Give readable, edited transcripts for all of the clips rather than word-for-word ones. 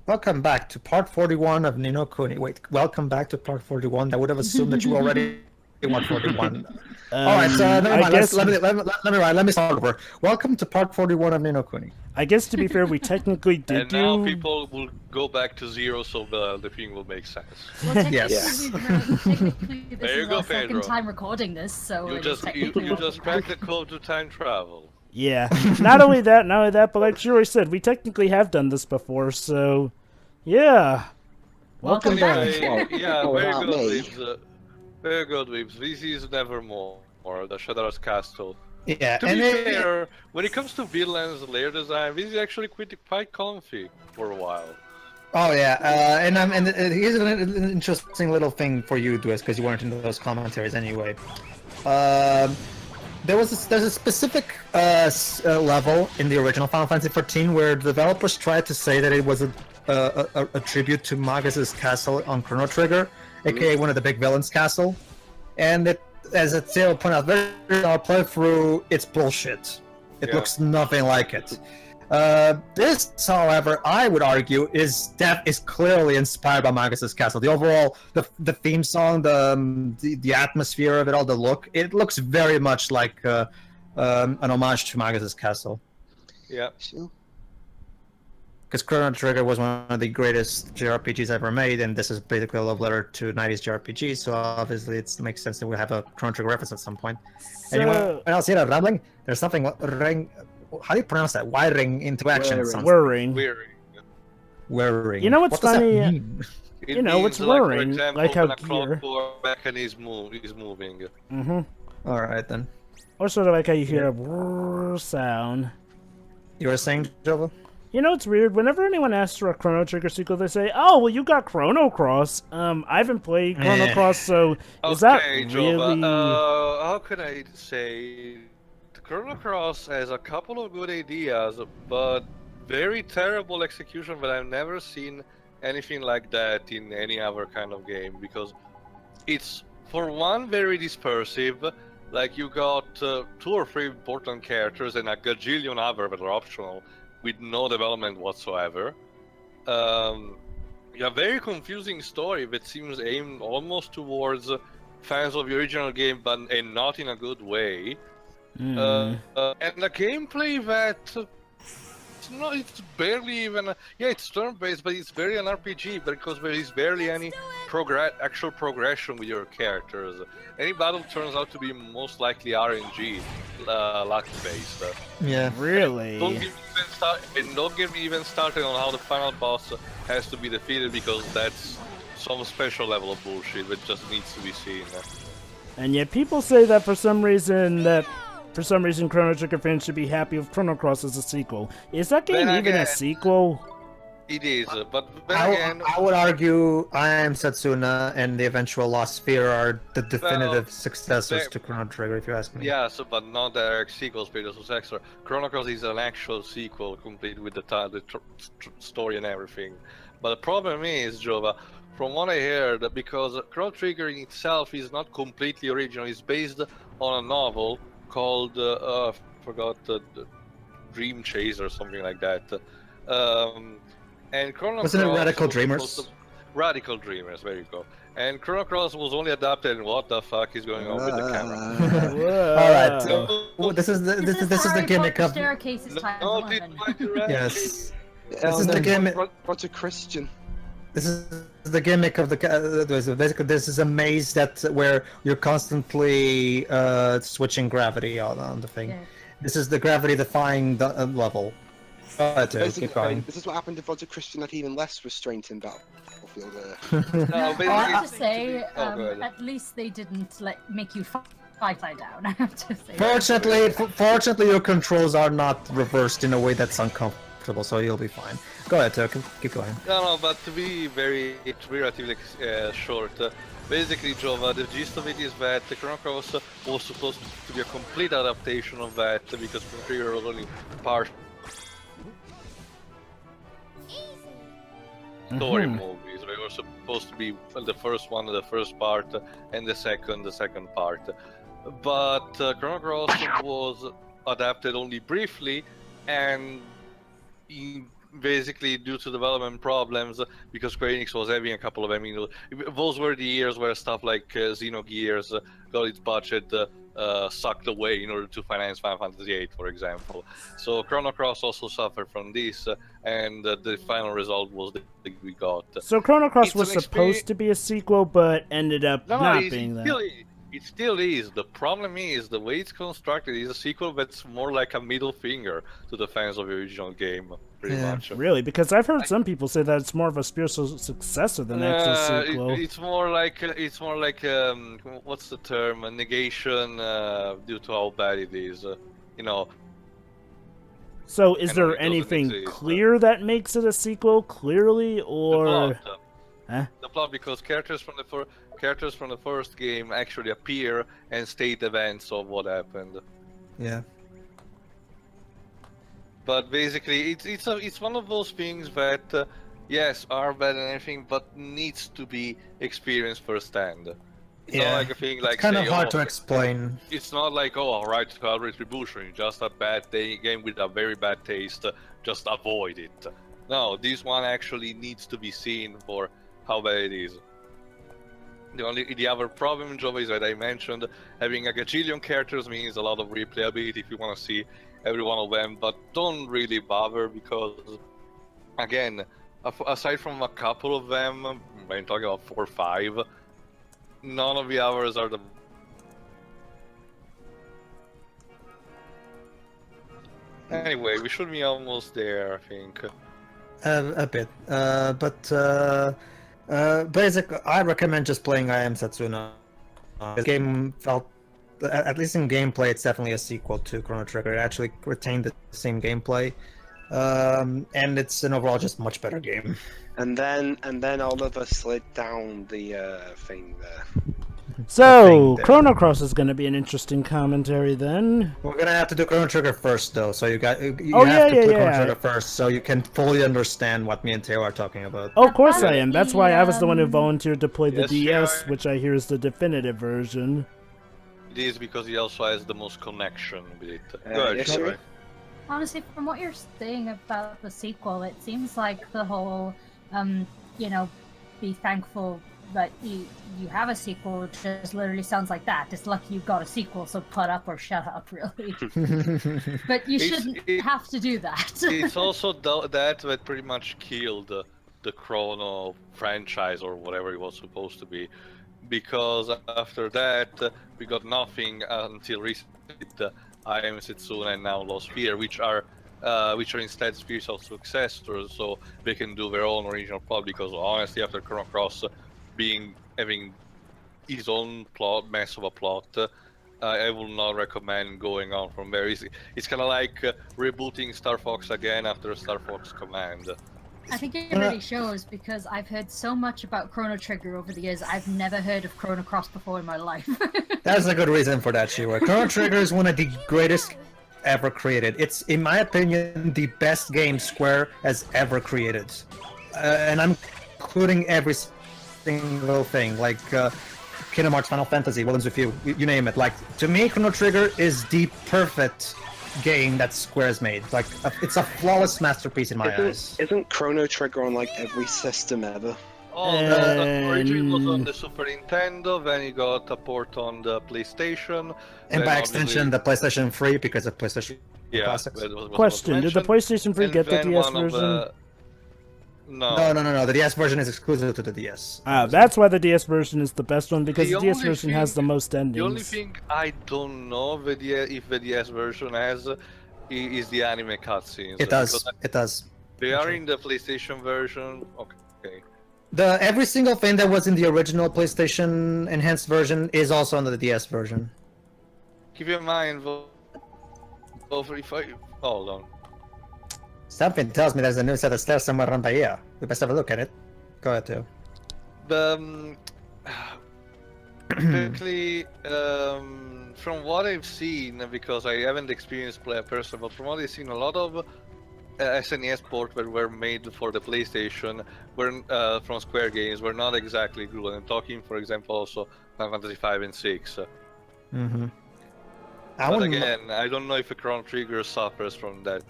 Welcome back to part 41 of Nino Kuni. Wait, welcome back to part 41. I would have assumed that you already watched 41. All right, so never mind. Let me start over. Welcome to part 41 of Nino Kuni. I guess to be fair, we technically did And now people will go back to zero, so the thing will make sense. Well, technically, Yes. technically this There you is go, our second Pedro. time recording this, so You it's just technically you just cracked the code to time travel. Yeah. Not only that, but like Joey said, we technically have done this before, so yeah. Welcome back. Yeah, Oh, very not good, me. Weebs. Very good, Weebs. This is Nevermore, the Shadow's Castle. Yeah, To and be fair, when it comes to villains, layer design, this is actually quite comfy for a while. oh yeah, and here's an interesting little thing for you, Dwiz, because you weren't in those commentaries anyway. There's a specific level in the original Final Fantasy XIV where developers tried to say that it was a tribute to Magus's castle on Chrono Trigger, aka one of the big villains' castle, and it, as Theo pointed out, very our playthrough, it's bullshit. It looks nothing like it. This, however, I would argue is clearly inspired by Magus's castle. The overall, the theme song, the atmosphere of it all, the look, it looks very much like an homage to Magus's castle. Yeah. Sure. Because Chrono Trigger was one of the greatest JRPGs ever made, and this is basically a love letter to 90s JRPGs, so obviously it makes sense that we have a Chrono Trigger reference at some point. Anyone else hear that rambling? There's something ring. How do you pronounce that? Wiring into action. Whirring. Whirring. You know what's what funny? Does that mean? You know what's whirring? For example, like how when a gear. clockwork mechanism is moving. All right then. Or sort of like how you hear a whirr sound. You were saying, Jova? You know, it's weird. Whenever anyone asks for a Chrono Trigger sequel, they say, "Oh, well, you got Chrono Cross." I haven't played Chrono Cross, so is that really? How can I say? Chrono Cross has a couple of good ideas, but very terrible execution. But I've never seen anything like that in any other kind of game, because it's, for one, very dispersive. Like, you got 2 or 3 important characters and a gajillion other that are optional, with no development whatsoever. A very confusing story that seems aimed almost towards fans of the original game, but and not in a good way. And the gameplay that it's barely even it's turn-based, but it's very an RPG because there is barely any actual progression with your characters. Any battle turns out to be most likely RNG, luck-based. Yeah, really. Don't get me even started on how the final boss has to be defeated, because that's some special level of bullshit that just needs to be seen. And yet people say that for some reason Chrono Trigger fans should be happy with Chrono Cross as a sequel. Is that game even a sequel? It is, but then again... I would argue I Am Setsuna and the eventual Lost Sphere are the definitive successors to Chrono Trigger, if you ask me. Yeah, but not direct sequels, Pedro, so extra. Chrono Cross is an actual sequel, complete with the story and everything. But the problem is, Jova, from what I heard, because Chrono Trigger in itself is not completely original, it's based on a novel called Dream Chase or something like that. And Chrono Wasn't Cross it Radical Dreamers? Radical Dreamers, there you go. And Chrono Cross was only adapted, and what the fuck is going on with the camera? All right, so this is the gimmick of staircase is time No, 11. yes. This is the gimmick. What's a Christian? This is the gimmick of the basically this is a maze where you're constantly switching gravity on the thing. Yeah. This is the gravity defying the level. This is what happened to Roger Christian, had even less restraint in Battlefield. No, I have to say, go ahead. at least they didn't make you fight lie down. I have to say. Fortunately, your controls are not reversed in a way that's uncomfortable, so you'll be fine. Go ahead, keep going. No, but to be relatively short, basically, Jova, the gist of it is that the Chrono Cross was supposed to be a complete adaptation of that, because Chrono Trigger was only part story movies. They were supposed to be the first one, the first part, and the second part. But Chrono Cross was adapted only briefly, and basically due to development problems, because Square Enix was having a couple of, I mean, those were the years where stuff like Xenogears got its budget sucked away in order to finance Final Fantasy VIII, for example. So Chrono Cross also suffered from this, and the final result was the thing we got. So Chrono Cross It's was an supposed to be a sequel, but ended up not being that. It still is. The problem is the way it's constructed is a sequel that's more like a middle finger to the fans of the original game, pretty much. Really? Because I've heard some people say that it's more of a spiritual successor than actual sequel. It's more like what's the term? A negation due to how bad it is. You know. So is there it doesn't anything exist, clear that makes it a sequel, clearly, or... The plot, because characters from the first game actually appear and state events of what happened. Yeah. But basically, it's one of those things that yes, are bad and everything, but needs to be experienced firsthand. It's not like a thing like it's kind of say, hard oh, to explain. It's not like, oh, alright, to Retribution, it's just a bad game with a very bad taste, just avoid it. No, this one actually needs to be seen for how bad it is. The other problem, Jova, is that I mentioned having a gajillion characters means a lot of replayability if you want to see every one of them, but don't really bother because, again, aside from a couple of them, I'm talking about 4 or 5, none of the others are the... Anyway, we should be almost there, I think. A bit, but basically, I recommend just playing I Am Setsuna. The game felt, at least in gameplay, it's definitely a sequel to Chrono Trigger. It actually retained the same gameplay, and it's an overall just much better game. And then Oliver slid down the thing there. So, Chrono Cross is going to be an interesting commentary then. We're gonna have to do Chrono Trigger first, though. So you have to play Chrono Trigger first, so you can fully understand what me and Teo are talking about. Oh, of course I am. That's why I was the one who volunteered to play the Yes, DS, sure. which I hear is the definitive version. It is because he also has the most connection with it. Yes, sure. Honestly, from what you're saying about the sequel, it seems like the whole, be thankful that you have a sequel just literally sounds like that. It's lucky you got a sequel, so put up or shut up, really. But you shouldn't have to do that. It's also that pretty much killed the Chrono franchise or whatever it was supposed to be, because after that we got nothing until recently. I Am Setsuna and now Lost Sphere, which are instead spiritual successors, so they can do their own original plot. Because honestly, after Chrono Cross having his own mess of a plot, I will not recommend going on from there. It's kind of like rebooting Star Fox again after Star Fox Command. I think it really shows, because I've heard so much about Chrono Trigger over the years. I've never heard of Chrono Cross before in my life. That's a good reason for that, Shiwa. Chrono Trigger is one of the greatest ever created. It's, in my opinion, the best game Square has ever created. And I'm including every single thing, like Kingdom Hearts, Final Fantasy, Villains with you name it. Like, to me, Chrono Trigger is the perfect game that Square's made. Like, it's a flawless masterpiece in my eyes. Isn't Chrono Trigger on like every system ever? Oh, the origin was on the Super Nintendo, then you got a port on the PlayStation. And by extension, the PlayStation 3, because of PlayStation Classics. Question, did the PlayStation 3 get the DS version? No. No. The DS version is exclusive to the DS. That's why the DS version is the best one, because the DS only version has the most endings. The only thing I don't know if the DS version has is the anime cutscenes. It does. They are in the PlayStation version. Okay. Every single thing that was in the original PlayStation enhanced version is also on the DS version. Keep in mind, if I hold on. Something tells me there's a new set of stairs somewhere around by here. We best have a look at it. Go ahead, too. Typically, from what I've seen, because I haven't experienced play person, but from what I've seen, a lot of SNES ports that were made for the PlayStation were from Square Games were not exactly good. I'm talking, for example, also Final Fantasy 5 and 6. Mm-hmm. But again, I don't know if a Chrono Trigger suffers from that.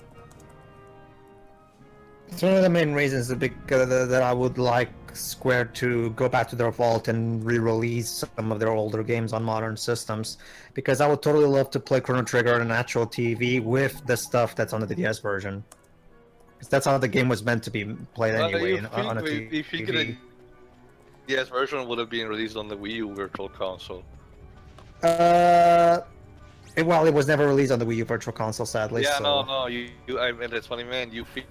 It's one of the main reasons that I would like Square to go back to their vault and re-release some of their older games on modern systems, because I would totally love to play Chrono Trigger on an actual TV with the stuff that's on the DS version. Because that's how the game was meant to be played anyway on a TV. You think the DS version would have been released on the Wii U Virtual Console? Well, it was never released on the Wii U Virtual Console, sadly. Yeah, so... no, I mean, that's what I meant. You think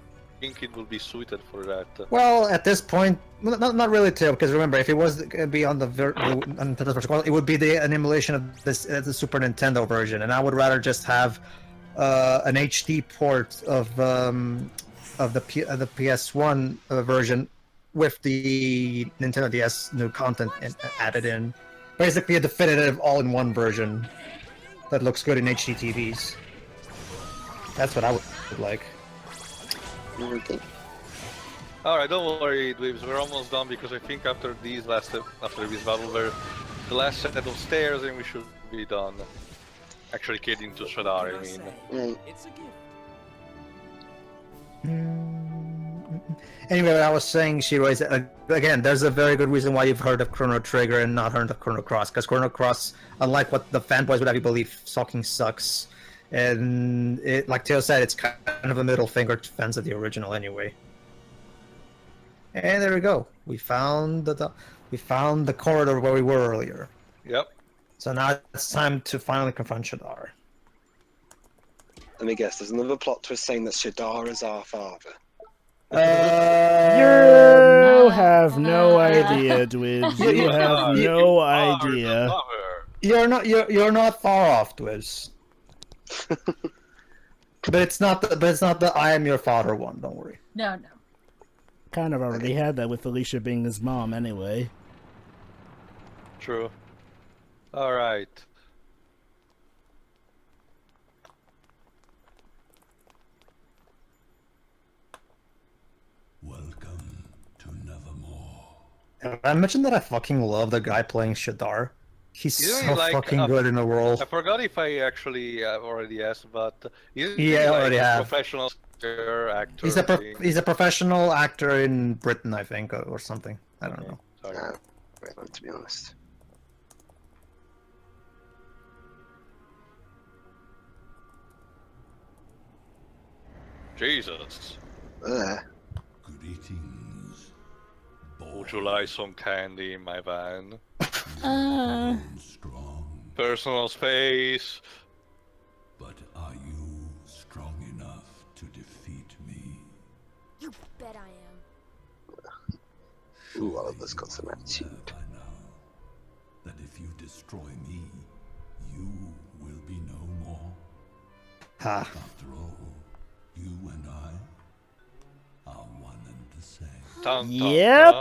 it will be suited for that? Well, at this point, not really, too, because remember, if it was going to be on the Nintendo Virtual Console, it would be an emulation of the Super Nintendo version, and I would rather just have an HD port of the PS1 version with the Nintendo DS new content added in. Basically, a definitive all-in-one version that looks good in HD TVs. That's what I would like. Alright, don't worry, dweebs, we're almost done, because I think after this battle, we're the last set of stairs and we should be done. Actually, getting to Shadar, I mean. Anyway, what I was saying, Shiro, is again, there's a very good reason why you've heard of Chrono Trigger and not heard of Chrono Cross, because Chrono Cross, unlike what the fanboys would have you believe, fucking sucks. And it, like Teo said, it's kind of a middle finger to fans of the original anyway. And there we go. We found the corridor where we were earlier. Yep. So now it's time to finally confront Shadar. Let me guess, there's another plot twist saying that Shadar is our father. You have no idea, Dwiz. You have no idea. You're not far off, Dwiz. But it's not the I am your father one, don't worry. No. Kind of already had that with Alicia being his mom anyway. True. Alright. Welcome to Nevermore. I mentioned that I fucking love the guy playing Shadar. He's so fucking good in the role. I forgot if I actually already asked, but I already have. Professional actor. He's a professional actor in Britain, I think, or something. I don't know. Sorry. To be honest. Jesus. Greetings. Would you like some candy in my van? Strong, Personal space. but are you strong enough to defeat me? You bet I am. Ooh, Oliver's got some attitude. I know that if you destroy me, you will be no more. Ha. After all, you and I are one and the same. Dun, dun, Yep.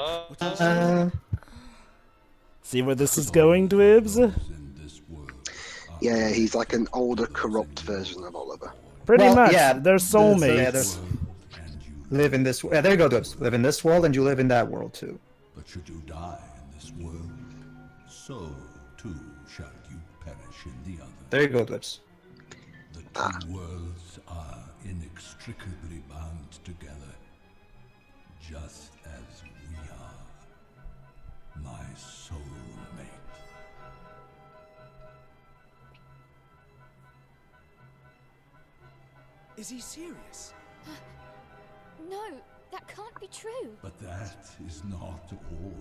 dun. See where this is going, Dwibs? In this world, Yeah, he's like an older, corrupt version of Oliver. Pretty Well, much. yeah, They're soulmates. Yeah, live in this. Yeah, there you go, Dubs. Live in this world, and you live in that world too. but should you die in this world, so too shall you perish in the other. There you go, Dubs. The two worlds are inextricably bound together, just as we are. My soulmate. Is he serious? No, that can't be true. But that is not all.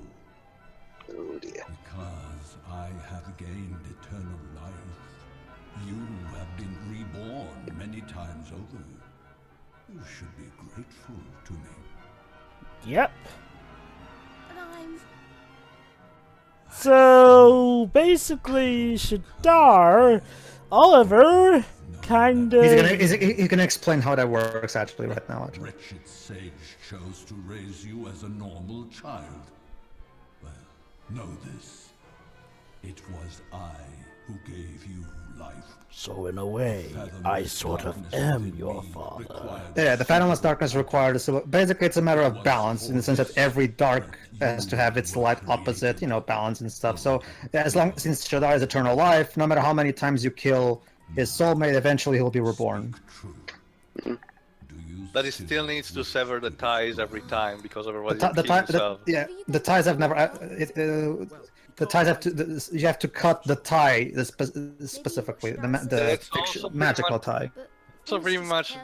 Oh dear. Because I have gained eternal life, you have been reborn many times over. You should be grateful to me. Yep. But I'm... So, basically, Shadar, Oliver, kinda... He's gonna explain how that works actually right now. Actually. Wretched sage chose to raise you as a normal child. Well, know this. It was I who gave you life. So, in a way, I sort of am your father. Yeah, the fathomless darkness required a civil. Basically, it's a matter of balance in the sense that every dark has to have its light opposite, balance and stuff. So, since Shadar is eternal life, no matter how many times you kill his soulmate, eventually he'll be reborn. True. Do you that he still needs to sever the ties every time because otherwise The ties have never. The ties have to. You have to cut the tie specifically, the magical tie. So pretty much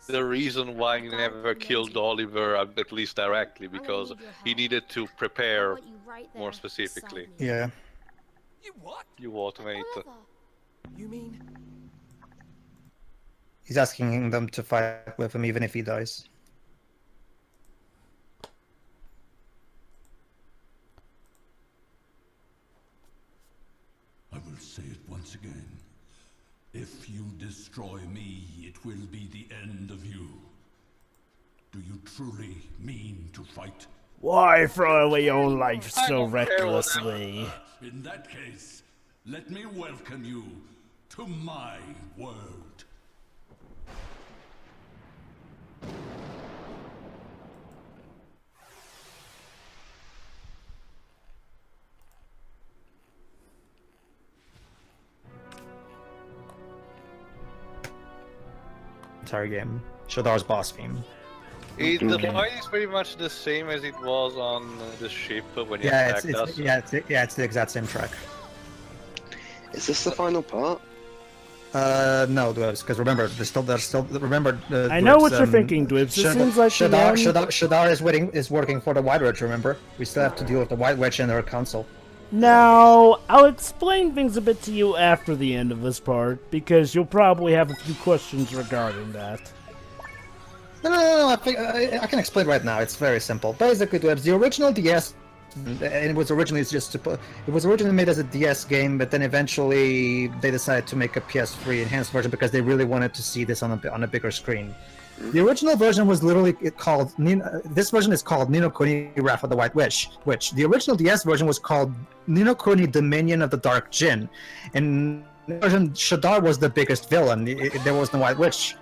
the reason why he never killed Oliver, at least directly, because he needed to prepare more specifically. Yeah. You automate. You mean? He's asking them to fight with him even if he dies. I will say it once again. If you destroy me, it will be the end of you. Do you truly mean to fight? Why throw away your life so recklessly? In that case, let me welcome you to my world. Entire game. Shadar's boss theme. The fight is pretty much the same as it was on the ship when he Yeah, attacked us. it's the exact same track. Is this the final part? No, Dwebs, because remember, there's still. Remember. I know what you're thinking, Dwebs. It seems like Shadar is working for the White Witch. Remember, we still have to deal with the White Witch and their council. Now, I'll explain things a bit to you after the end of this part, because you'll probably have a few questions regarding that. No, I think I can explain right now. It's very simple. Basically, Dwebs, the original DS, and it was originally made as a DS game, but then eventually they decided to make a PS3 enhanced version because they really wanted to see this on a bigger screen. The original version was literally called. This version is called Ni no Kuni Wrath of the White Witch. The original DS version was called Ni no Kuni Dominion of the Dark Djinn, and the version Shadar was the biggest villain. There was no White Witch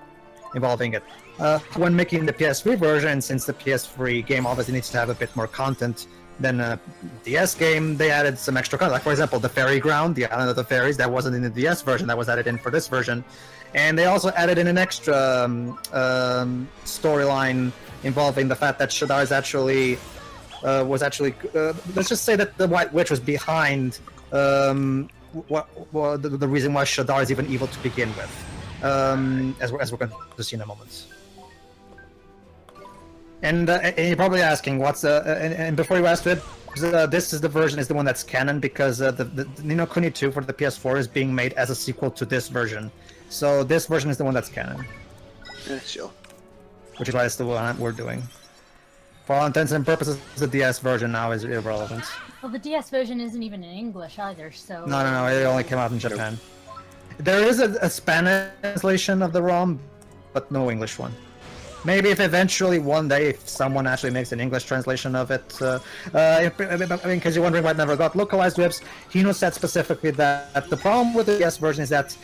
involving it. When making the PS3 version, since the PS3 game obviously needs to have a bit more content than a DS game, they added some extra content. Like, for example, the Fairy Ground, the Island of the Fairies, that wasn't in the DS version, that was added in for this version. And they also added in an extra storyline involving the fact that Shadar is actually let's just say that the White Witch was behind the reason why Shadar is even evil to begin with, as we're going to see in a moment. And you're probably asking, and before you ask it, this is the version is the one that's canon because the Ni no Kuni 2 for the PS4 is being made as a sequel to this version. So this version is the one that's canon. Yeah, sure. Which is why it's the one we're doing. For all intents and purposes, the DS version now is irrelevant. Well, the DS version isn't even in English either, so... No, it only came out in Japan. There is a Spanish translation of the ROM, but no English one. Maybe if eventually one day, if someone actually makes an English translation of it, because you're wondering why it never got localized webs, Hino said specifically that the problem with the DS version is that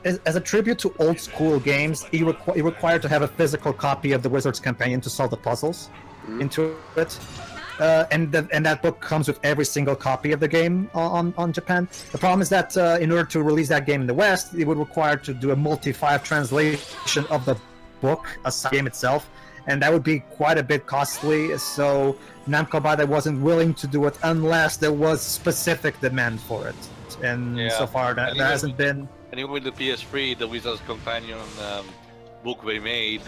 as a tribute to old school games, you're required to have a physical copy of the Wizard's Companion to solve the puzzles into it. And that book comes with every single copy of the game on Japan. The problem is that in order to release that game in the West, it would require to do a multi-5 translation of the book, aside from the game itself, and that would be quite a bit costly. So Namco Bandai wasn't willing to do it unless there was specific demand for it. And so far, there hasn't been. And even with the PS3, the Wizard's Companion book they made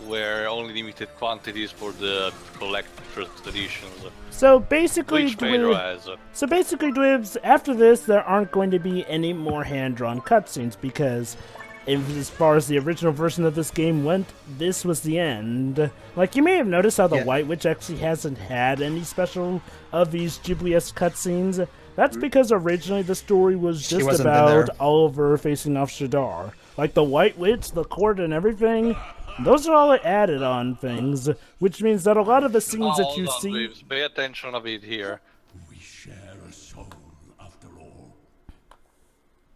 were only limited quantities for the collector's editions. So basically, which Pedro has. So basically, Dwebs, after this, there aren't going to be any more hand-drawn cutscenes because, as far as the original version of this game went, this was the end. Like, you may have noticed how the White Witch actually hasn't had any special of these Ghibli-esque cutscenes. That's because originally the story was just about Oliver facing off Shadar. Like, the White Witch, the court, and everything, those are all added on things, which means that a lot of the scenes that you see... Please, pay attention a bit here. We share a soul, after all.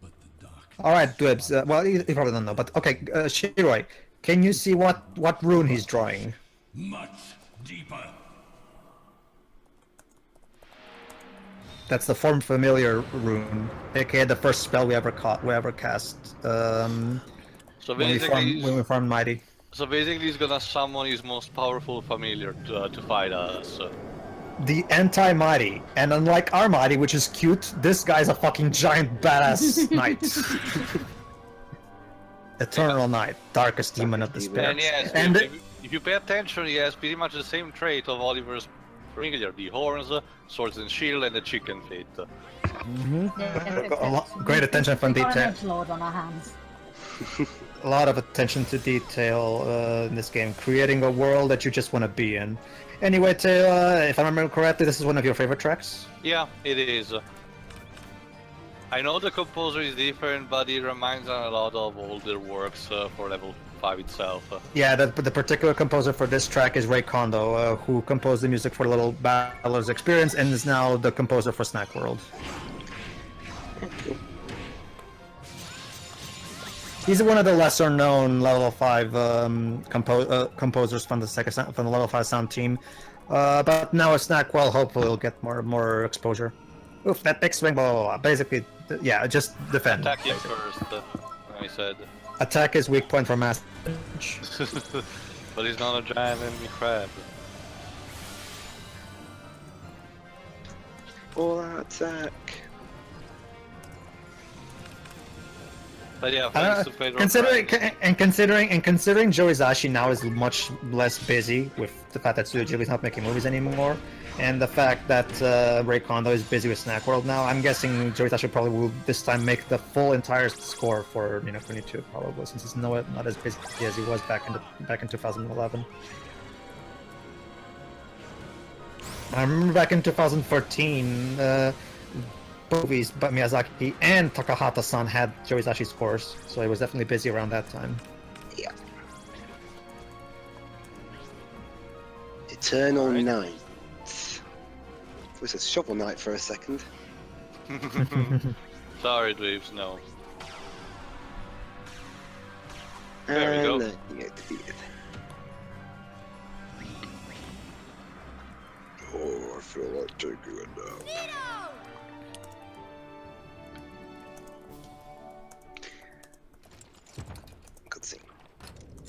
But the dark... Alright, Dwebs, well, you probably don't know, but okay, Shiroi, can you see what rune he's drawing? Much deeper. That's the Form Familiar rune, aka the first spell we ever cast. So when we farmed Mighty. So basically, he's gonna summon his most powerful familiar to fight us. The anti-mighty, and unlike our mighty, which is cute, this guy's a fucking giant badass knight. Eternal Knight, darkest demon of despair. And yes, And if you pay attention, he has pretty much the same trait of Oliver's familiar: the horns, swords and shield, and the chicken feet. great attention from We've got an detail. edgelord on our hands. A lot of attention to detail in this game, creating a world that you just want to be in. Anyway, Taylor, if I remember correctly, this is one of your favorite tracks? Yeah, it is. I know the composer is different, but it reminds me a lot of older works for level 5 itself. Yeah, the particular composer for this track is Ray Kondo, who composed the music for Little Battlers Experience and is now the composer for Snack World. He's one of the lesser-known level 5 composers from the level 5 sound team, but now with Snack World, hopefully he'll get more exposure. Oof, that big swing, blah, blah, blah. Basically, yeah, just defend. Attack him first, I said. Attack is weak point for mass damage. But he's not a giant enemy crab. All attack. But yeah, thanks to Pedro. Considering Joe Hisaishi now is much less busy with the fact that Studio Ghibli's not making movies anymore, and the fact that Ray Kondo is busy with Snack World now, I'm guessing Joe Hisaishi probably will this time make the full entire score for Kuni 2 probably, since he's not as busy as he was back in 2011. I remember back in 2014. Movies, but Miyazaki and Takahata-san had Joe Hisaishi scores, so he was definitely busy around that time. Yeah. Eternal Night. It was a Shovel Knight for a second. Sorry, Dweebs, no. There we go. You get defeated. Oh, I feel like taking it now.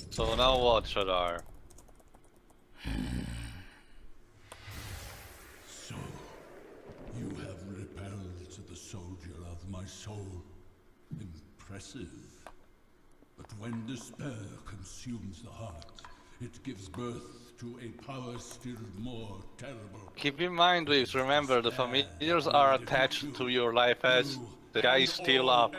So now what, Shadar? So, you have repelled the soldier of my soul. Impressive. But when despair consumes the heart, it gives birth to a power still more terrible. Keep in mind, Dweebs, remember, the familiars are attached to your life as the guy is still up.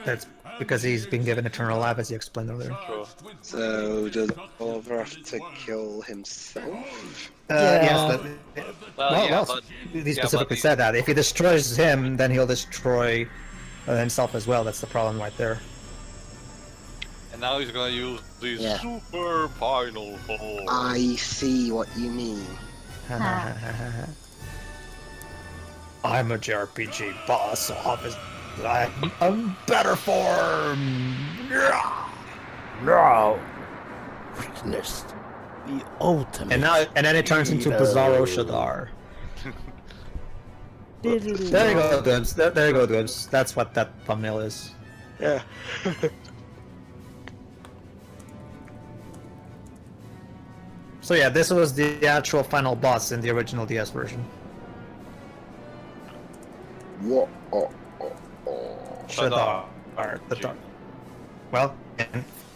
That's because he's been given eternal life, as you explained earlier. Sure. So, does Oliver have to kill himself? Yes, But he specifically said that. If he destroys him, then he'll destroy himself as well. That's the problem right there. And now he's gonna use this super final form. I see what you mean. I'm a JRPG boss, so obviously I'm better form. No. Witness the ultimate. And then it turns into Bizarro Shadar. There you go, Dibs. There you go, Dibs. That's what that thumbnail is. Yeah. So yeah, this was the actual final boss in the original DS version. What? Shadar. Well,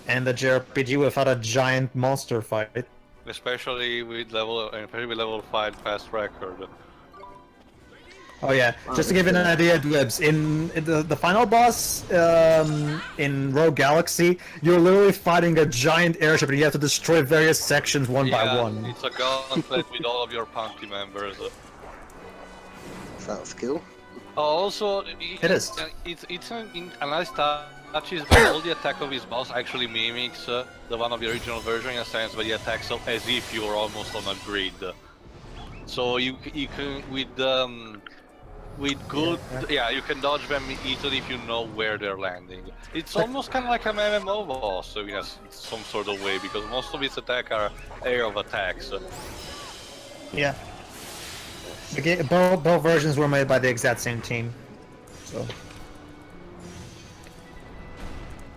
and the JRPG without a giant monster fight. Especially with level 5 fast record. Oh yeah, just to give you an idea, Dwebs, in the final boss in Rogue Galaxy, you're literally fighting a giant airship and you have to destroy various sections one by one. It's a gauntlet with all of your party members. Sounds cool. Also, It is. It's a nice touch is that all the attack of his boss actually mimics the one of the original version in a sense, but he attacks as if you were almost on a grid. So you can with good, you can dodge them easily if you know where they're landing. It's almost kind of like an MMO boss, so in some sort of way, because most of its attacks are area of attacks. Yeah. Both versions were made by the exact same team. So.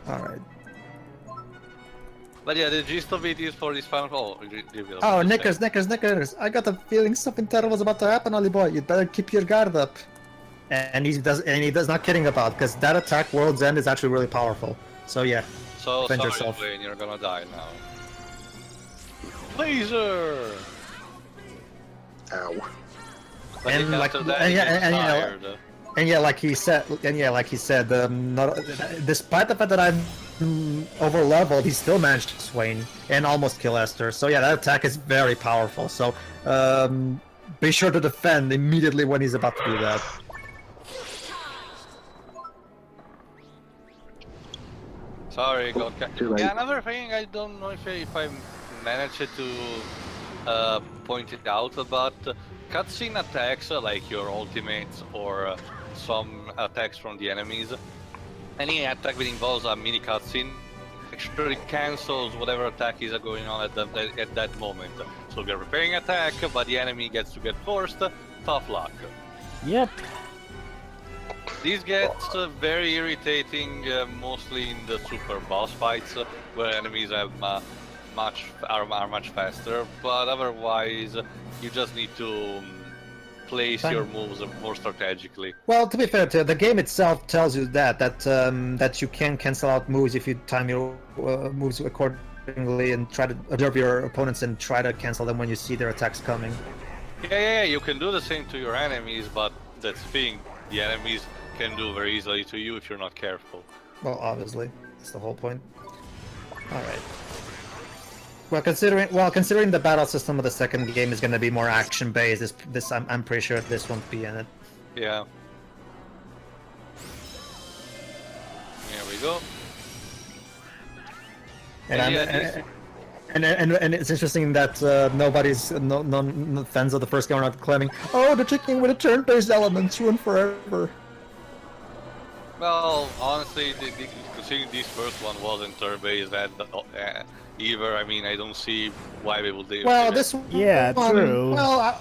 Alright. But yeah, the gist of it is for this final. Oh, Knickers, I got a feeling something terrible is about to happen, Ollie boy. You'd better keep your guard up. And he does not kidding about, because that attack, World's End, is actually really powerful. So yeah, So defend sorry, yourself. Wayne, you're gonna die now. Laser! Ow. But And like, after that, and he yeah, gets and tired. like he said, not, despite the fact that I'm over leveled, he still managed to Swain and almost kill Esther. So yeah, that attack is very powerful. So be sure to defend immediately when he's about to do that. Sorry, God. Too late. Yeah, another thing, I don't know if I managed to point it out about cutscene attacks, like your ultimates or some attacks from the enemies. Any attack that involves a mini cutscene actually cancels whatever attack is going on at that moment. So you're preparing attack, but the enemy gets to get forced. Tough luck. Yep. This gets very irritating, mostly in the super boss fights, where enemies have are much faster. But otherwise, you just need to place your moves more strategically. Well, to be fair, the game itself tells you that you can cancel out moves if you time your moves accordingly and try to observe your opponents and try to cancel them when you see their attacks coming. Yeah, you can do the same to your enemies, but that's the thing, the enemies can do very easily to you if you're not careful. Well, obviously, that's the whole point. All right. Well, considering the battle system of the second game is going to be more action-based, I'm pretty sure this won't be in it. Yeah. Here we go. And it's interesting that no fans of the first game are not claiming, oh, they're taking away the turn-based elements, ruined forever. Well, honestly, considering this first one wasn't turn-based either, I mean, I don't see why they would do it. Well, this Yeah, one, true. Well,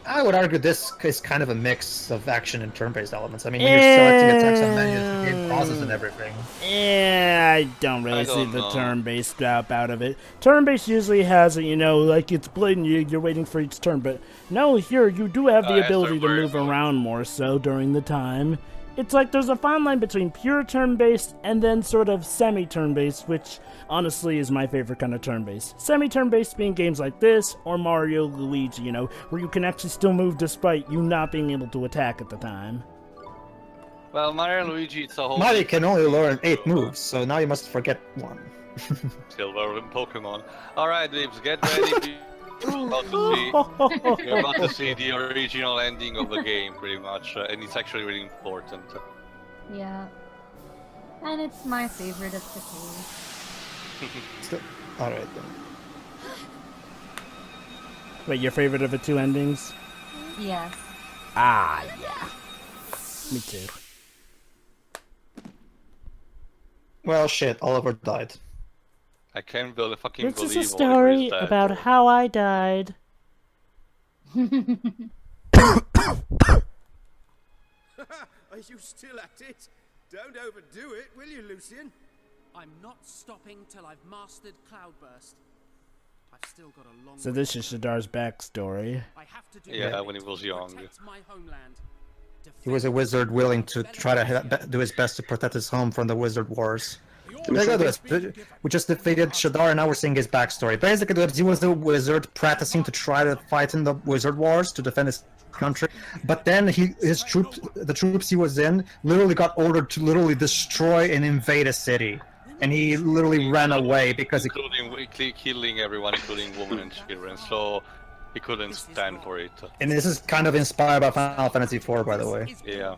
I would argue this is kind of a mix of action and turn-based elements. I mean, when you're selecting attacks on menus, the game pauses and everything. Yeah, I don't really see don't the know. turn-based stuff out of it. Turn-based usually has, like it's blatant, you're waiting for each turn, but no, here, you do have the ability to move around more so during the time. It's like there's a fine line between pure turn-based and then sort of semi-turn-based, which honestly is my favorite kind of turn-based. Semi-turn-based being games like this, or Mario, Luigi, where you can actually still move despite you not being able to attack at the time. Well, Mario and Luigi, it's a whole... Mario can only learn 8 moves, so now you must forget one. Silver in Pokemon. Alright, Libs, get ready. You're about to see the original ending of the game, pretty much, and it's actually really important. Yeah. And it's my favorite of the two. Alright then. Wait, your favorite of the two endings? Yes. Ah, yeah. Me too. Well, shit, Oliver died. I can't fucking This believe is a story Oliver is dead. about how I died. Are you still at it? Don't overdo it, will you, Lucian? I'm not stopping till I've mastered Cloudburst. I've still got a long So way this to is go. Shadar's backstory. I have to do Yeah, my when he bit was to young. protect my homeland. He was a wizard willing to try to do his best to protect his home from the wizard wars. We just defeated Shadar and now we're seeing his backstory. Basically, he was a wizard practicing to try to fight in the wizard wars to defend his country, but then the troops he was in literally got ordered to literally destroy and invade a city. And he literally ran away because including killing everyone, including women and children, so he couldn't stand for it. And this is kind of inspired by Final Fantasy IV, by the way. Yeah.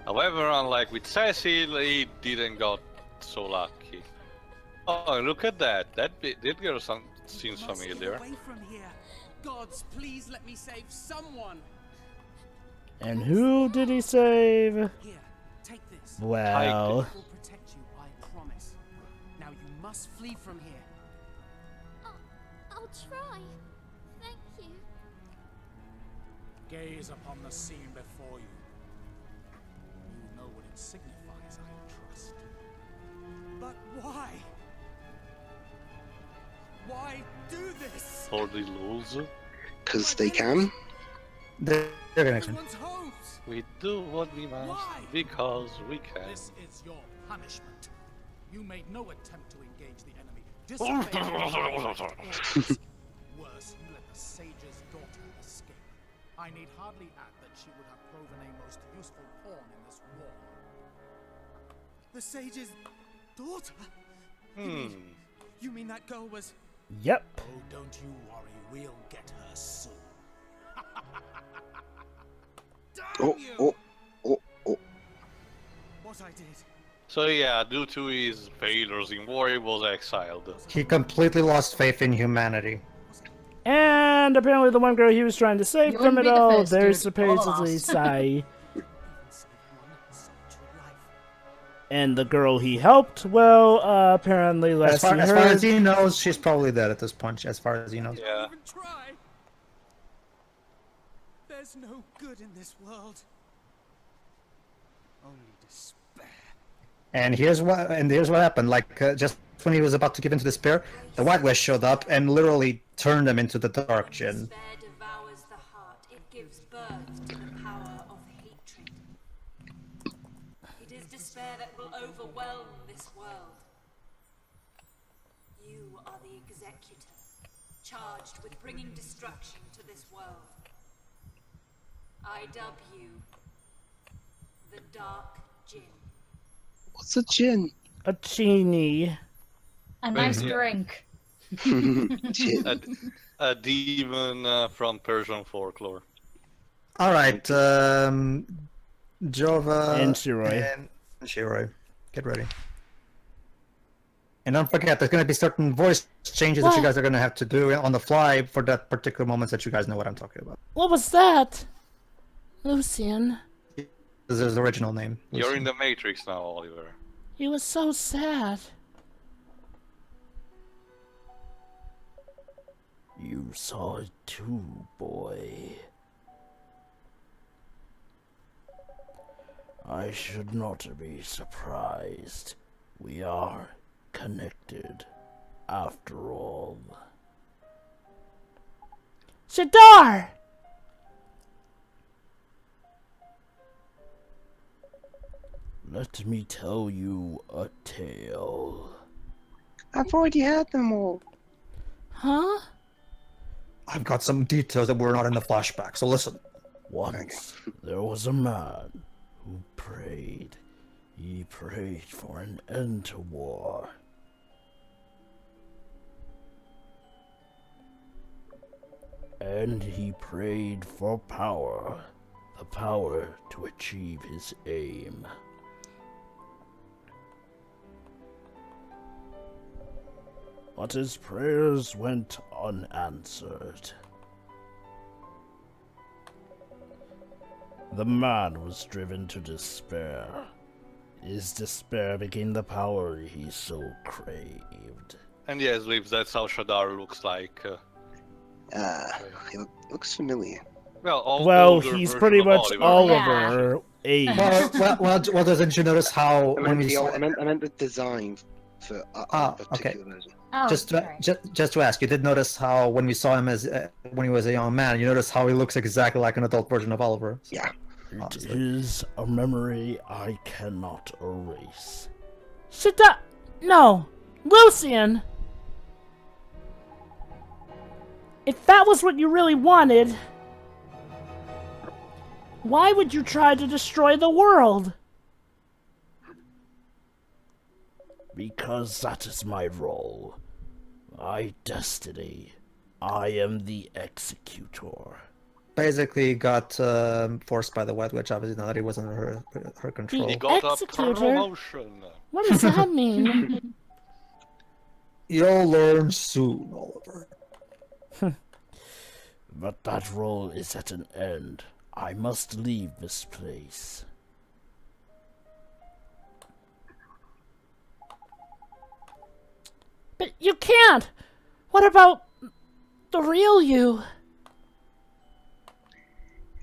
However, unlike with Cecil, he didn't got so lucky. Oh, look at that! That girl seems familiar. Away from here. Gods, please let me save someone. And who did he save? Here, take this. Well, I will protect you, I promise. Now you must flee from here. I'll try. Thank you. Gaze upon the scene before you. You know what it signifies, I trust. But why? Why do this? For the lose. Because they can. They're gonna Everyone's homes. We do what we must Why? because we can. This is your punishment. You made no attempt to engage the enemy. Disobeyed. Worse, you let the sage's daughter escape. I need hardly add that she would have proven a most useful pawn in this war. The sage's daughter? You mean that girl was... Yep. Oh, don't you worry. We'll get her soon. Oh, oh, oh, oh. What I did. So yeah, due to his failures in war, he was exiled. He completely lost faith in humanity. And apparently the one girl he was trying to save You from wouldn't it be the all, first, there's dude. supposedly Lost. Sai. And the girl he helped, well, apparently As last far, he as far as heard, he knows, she's probably dead at this point. As far as he knows. Yeah. Even try. There's no good in this world. Only despair. And here's what happened. Like just when he was about to give into despair, the White Witch showed up and literally turned him into the Dark Djinn. Despair devours the heart. It gives birth to the power of hatred. It is despair that will overwhelm this world. You are the executor, charged with bringing destruction to this world. I dub you the Dark Djinn. What's a Djinn? a genie. A nice Yeah. drink. A demon from Persian folklore. All right, Jova And Shiroi. and Shiroi, get ready. And don't forget, there's going to be certain voice changes that you guys are going to have to do on the fly for that particular moments that you guys know what I'm talking about. What was that? Lucian. This is his original name. You're in the Matrix now, Oliver. He was so sad. You saw it too, boy. I should not be surprised. We are connected, after all. Shadar! Let me tell you a tale. I've already heard them all. Huh? I've got some details that were not in the flashback, so listen. Once there was a man who prayed. He prayed for an end to war. And he prayed for power. The power to achieve his aim. But his prayers went unanswered. The man was driven to despair. His despair became the power he so craved. And yes, Liv, that's how Shadar looks like. He looks familiar. Well, He's pretty much Oliver age. Well, doesn't you notice how when we saw... I meant the design for a particular version. Oh, just sorry. to ask, you did notice how when we saw him as when he was a young man, you noticed how he looks exactly like an adult version of Oliver. Yeah. It is a memory I cannot erase. Shut up! No! Lucian! If that was what you really wanted, why would you try to destroy the world? Because that is my role. My destiny. I am the executor. Basically, got forced by the White Witch. Obviously, now that he wasn't under her control. He got Executor? a promotion. What does that mean? You'll learn soon, Oliver. But that role is at an end. I must leave this place. But you can't! What about the real you?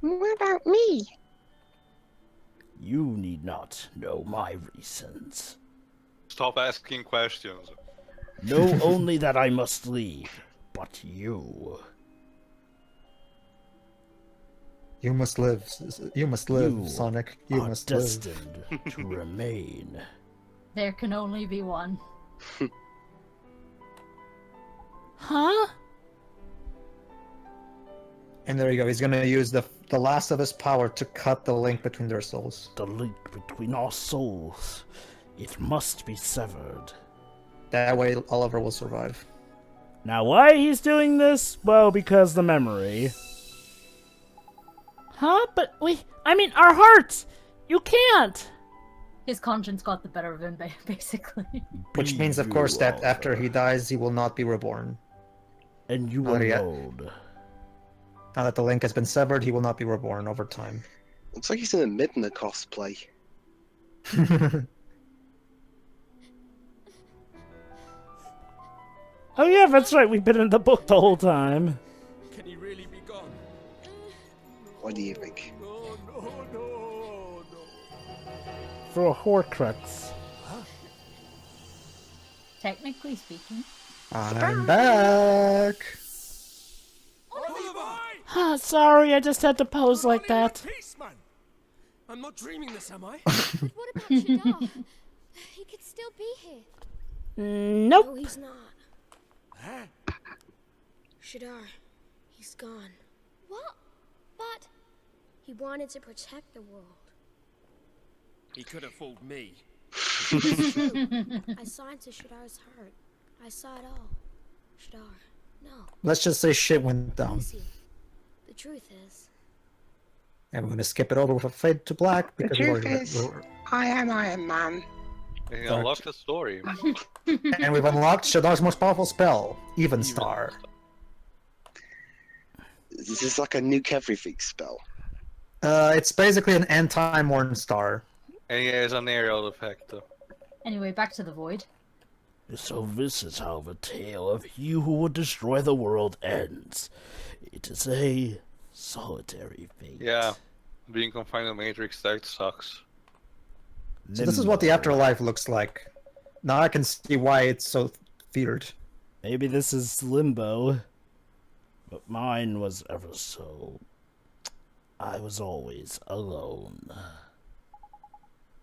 What about me? You need not know my reasons. Stop asking questions. Know only that I must leave, but you... You must live. You must live, You Sonic. You are must live. destined to remain. There can only be one. Huh? And there you go. He's gonna use the last of his power to cut the link between their souls. The link between our souls. It must be severed. That way, Oliver will survive. Now, why he's doing this? Well, because the memory. Huh? But I mean, our hearts! You can't! His conscience got the better of him, basically. Which means, of course, that after he dies, he will not be reborn. And you Not yet. alone. Now that the link has been severed, he will not be reborn over time. Looks like he's in a Midna cosplay. Oh yeah, that's right, we've been in the book the whole time. Can he really be gone? What do you think? No, no, no, no. For a Horcrux. Technically speaking. I'm back! Ah, sorry, I just had to pose like that. Peace, man. I'm not dreaming this, am I? But what about Shadar? He could still be here. Nope. No, he's not. Shadar, he's gone. What? But... He wanted to protect the world. He could have fooled me. It's true. I saw into Shadar's heart. I saw it all. Shadar, no. Let's just say shit went down. Lucy, the truth is... And we're gonna skip it over with a fade to black because The we've truth already is, I am Iron Man. And unlock the story. and we've unlocked Shadar's most powerful spell, Even Star. This is like a nuke everything spell. It's basically an anti-Morn Star. And he has an aerial effect. Anyway, back to the void. So this is how the tale of he who would destroy the world ends. It is a solitary fate. Yeah, being confined in the Matrix, that sucks. So this is what the afterlife looks like. Now I can see why it's so feared. Maybe this is limbo. But mine was ever so... I was always alone.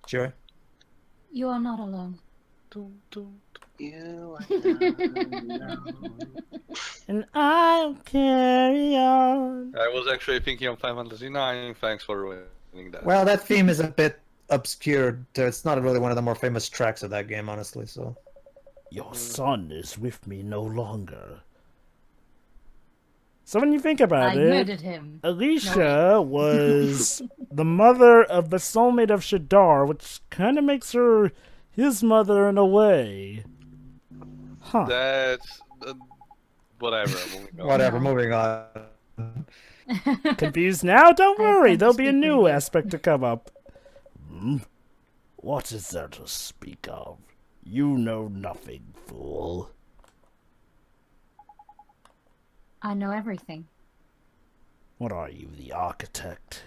Joey? You are not alone. You are not And I'll carry on. I was actually thinking of Final Fantasy IX, thanks for ruining that. Well, that theme is a bit obscured. It's not really one of the more famous tracks of that game, honestly, so... Your son is with me no longer. So when you think about I it, murdered him. Alicia was the mother of the soulmate of Shadar, which kind of makes her his mother in a way. Huh. That's... whatever, moving on. Whatever, moving on. Confused now? Don't worry, there'll be a new aspect to come up. What is there to speak of? You know nothing, fool. I know everything. What are you, the architect?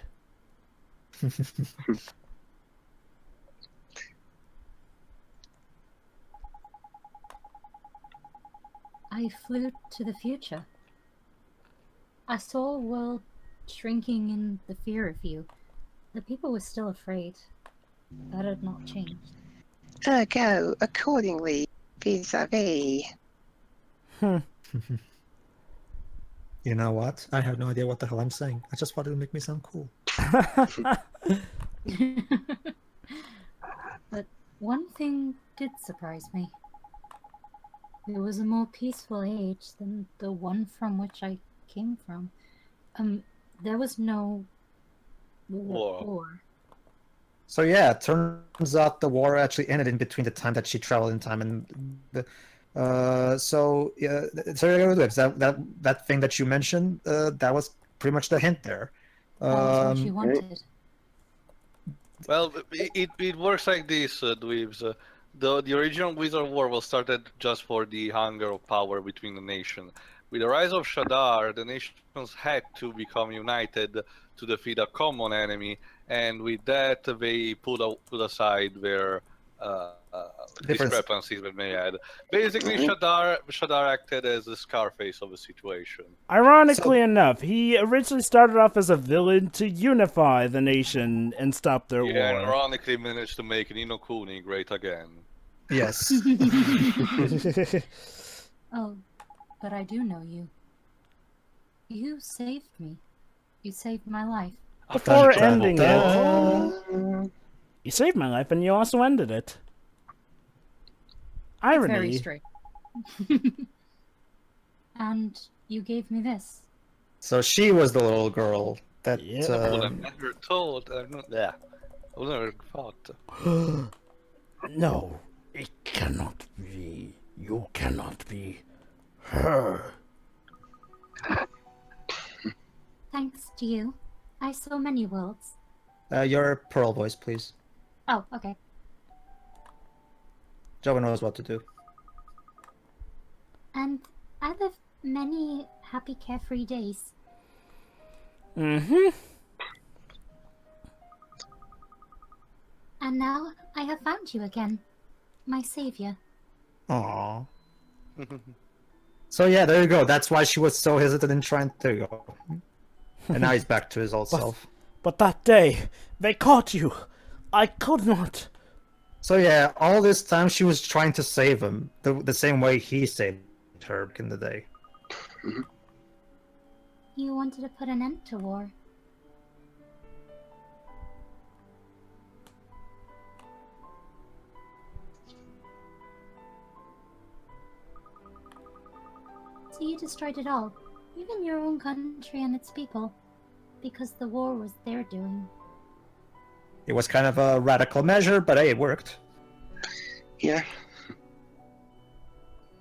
I flew to the future. I saw a world shrinking in the fear of you. The people were still afraid. That had not changed. Ergo, accordingly, vis-a-vis. You know what? I have no idea what the hell I'm saying. I just wanted to make me sound cool. But one thing did surprise me. It was a more peaceful age than the one from which I came from. There was no war. So yeah, it turns out the war actually ended in between the time that she traveled in time and the... so that thing that you mentioned, that was pretty much the hint there. That was what she wanted. Well, it works like this, dweebs. The original Wizard War was started just for the hunger of power between the nation. With the rise of Shadar, the nations had to become united to defeat a common enemy, and with that they put aside their discrepancies we may add. Basically, Shadar acted as the Scarface of the situation. Ironically enough, he originally started off as a villain to unify the nation and stop their Yeah, and war. ironically managed to make Nino Kuni great again. Yes. Oh, but I do know you. You saved me. You saved my life. Before ending it, you saved my life and you also ended it. Irony. Very straight. And you gave me this. So she was the little girl that. I would have never told. I would never thought. No, it cannot be. You cannot be her. Thanks to you, I saw many worlds. Your pearl voice, please. Oh, okay. Java knows what to do. And I lived many happy, carefree days. Mm-hmm. And now I have found you again, my savior. Aww. So yeah, there you go. That's why she was so hesitant in trying to go. And now he's back to his old self. But that day, they caught you. I could not. So yeah, all this time she was trying to save him, the same way he saved her back in the day. You wanted to put an end to war. So you destroyed it all, even your own country and its people, because the war was their doing. It was kind of a radical measure, but hey, it worked. Yeah.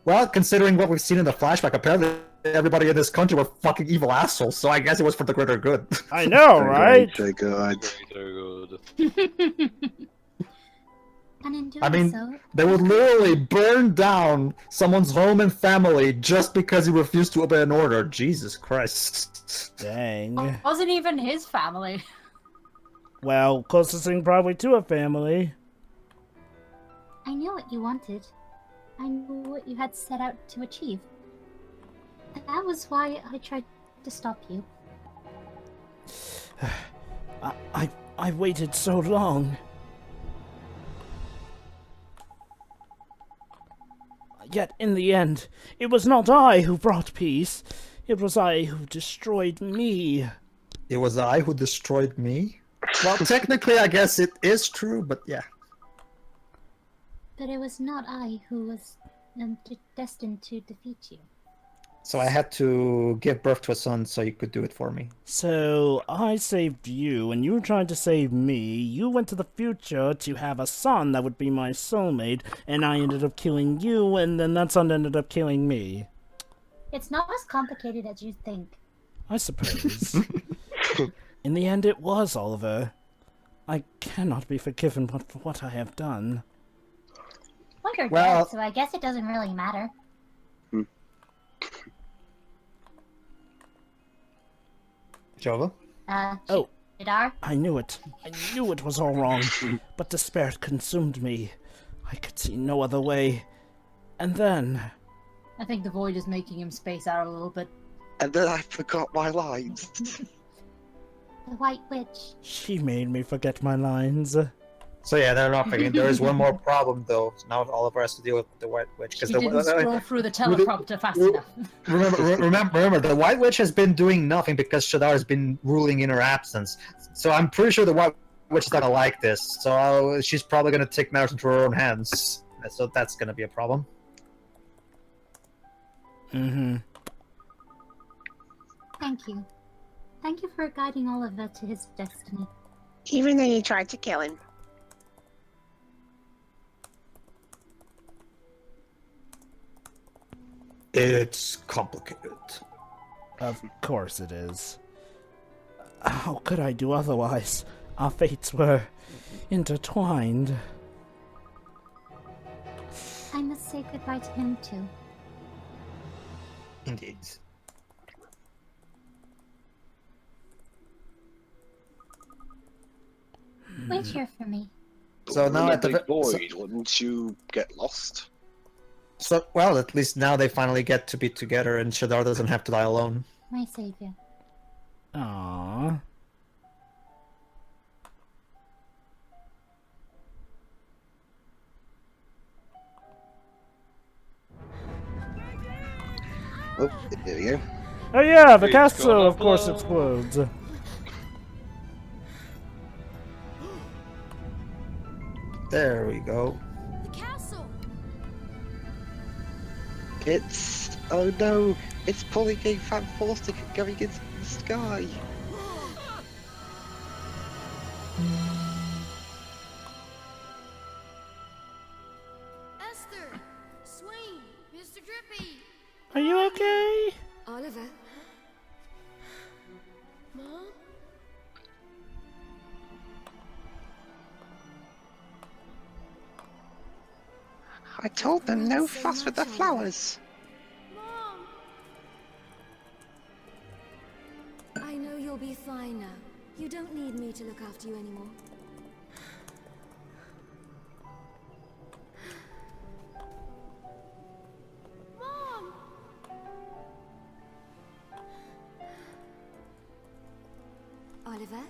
Well, considering what we've seen in the flashback, apparently everybody in this country were fucking evil assholes, so I guess it was for the greater good. I know, right? Very good. And in doing I mean, so, they would literally burn down someone's home and family just because he refused to obey an order. Jesus Christ. Dang. it wasn't even his family. Well, closest thing probably to a family. I knew what you wanted. I knew what you had set out to achieve. That was why I tried to stop you. I waited so long. Yet in the end, it was not I who brought peace. It was I who destroyed me. It was I who destroyed me? Well, technically, I guess it is true, but yeah. But it was not I who was destined to defeat you. So I had to give birth to a son so you could do it for me. So, I saved you, and you were trying to save me. You went to the future to have a son that would be my soulmate, and I ended up killing you, and then that son ended up killing me. It's not as complicated as you think. I suppose. In the end, it was Oliver. I cannot be forgiven for what I have done. Well, you're Well- dead, so I guess it doesn't really matter. Jova? Oh. Shadar? I knew it. I knew it was all wrong. But despair consumed me. I could see no other way. And then... I think the void is making him space out a little bit. And then I forgot my lines. The White Witch. She made me forget my lines. So yeah, they're not forgetting. There is one more problem though. Now Oliver has to deal with the White Witch. She didn't scroll through the teleprompter fast enough. Remember, the White Witch has been doing nothing because Shadar has been ruling in her absence. So I'm pretty sure the White Witch is not gonna like this. So she's probably gonna take matters into her own hands. So that's gonna be a problem. Mm-hmm. Thank you. Thank you for guiding Oliver to his destiny. Even though you tried to kill him. It's complicated. Of course it is. How could I do otherwise? Our fates were intertwined. I must say goodbye to him too. Indeed. Wait here for me. So now at the big void, wouldn't you get lost? So, well, at least now they finally get to be together, and Shadar doesn't have to die alone. My savior. Aww. Oh, there we go. Oh yeah, the Please, castle, go of course, below. explodes. There we go. The castle. It's... oh no! It's pulling a fan force to going into the sky! Esther, Swain, Mr. Drippy. Are you okay? Oliver, Mom? I told them no fuss with the flowers. Mom! I know you'll be fine now. You don't need me to look after you anymore. Mom! Oliver,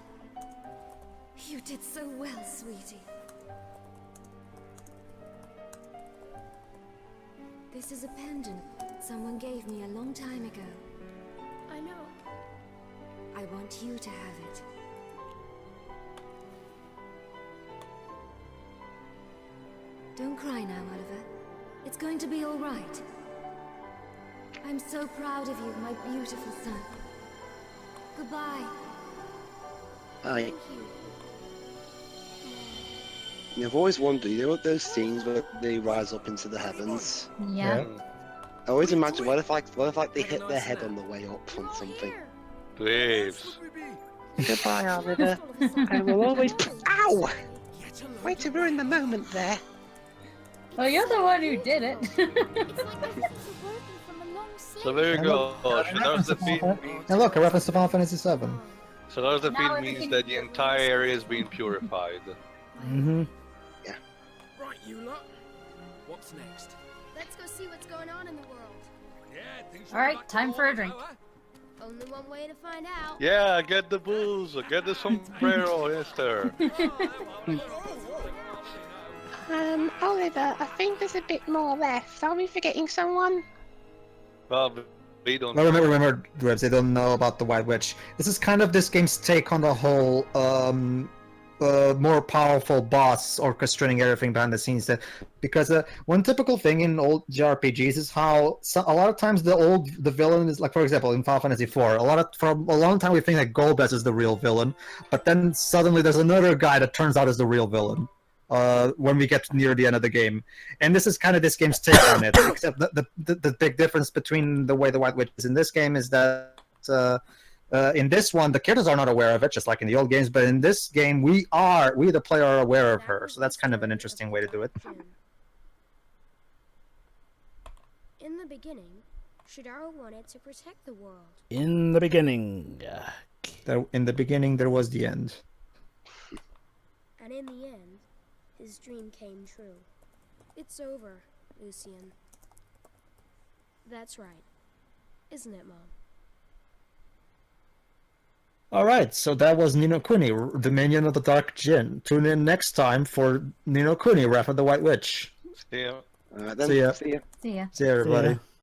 you did so well, sweetie. This is a pendant someone gave me a long time ago. I know. I want you to have it. Don't cry now, Oliver. It's going to be all right. I'm so proud of you, my beautiful son. Goodbye. Aye. I've always wondered, you know what those scenes where they rise up into the heavens? Yeah. I always imagine, what if like they hit their head on the way up on something? Please. Goodbye, Oliver. I will always. Ow! Way to ruin the moment there. Well, you're the one who did it. So there you go. Shadar's defeat means, And look, a reference to Final Fantasy VII. Shadar's Now defeat everything means that the entire area is being purified. Mm-hmm. Right, you lot. What's next? Let's go see what's going on in the world. Yeah, things All right, time for a drink. Only one way to find out. Yeah, get the booze, get the sombrero, Esther. Oliver, I think there's a bit more left. Are we forgetting someone? Well, we don't. No, remember, Drebs, they don't know about the White Witch. This is kind of this game's take on the whole more powerful boss orchestrating everything behind the scenes. Because one typical thing in old JRPGs is how a lot of times the villain is, like, for example, in Final Fantasy IV, for a long time we think that Golbez is the real villain, but then suddenly there's another guy that turns out is the real villain. When we get near the end of the game, and this is kind of this game's take on it. Except the big difference between the way the White Witch is in this game is that in this one the characters are not aware of it, just like in the old games. But in this game, we the player are aware of her. So that's kind of an interesting way to do it. In the beginning, Shadaro wanted to protect the world. In the beginning. In the beginning, there was the end. And in the end, his dream came true. It's over, Lucien. That's right. Isn't it, Mom? Alright, so that was Ni no Kuni, the minion of the Dark Djinn. Tune in next time for Ni no Kuni, Wrath of the White Witch. See ya. Alright then, See ya. See ya. See ya. See ya, everybody.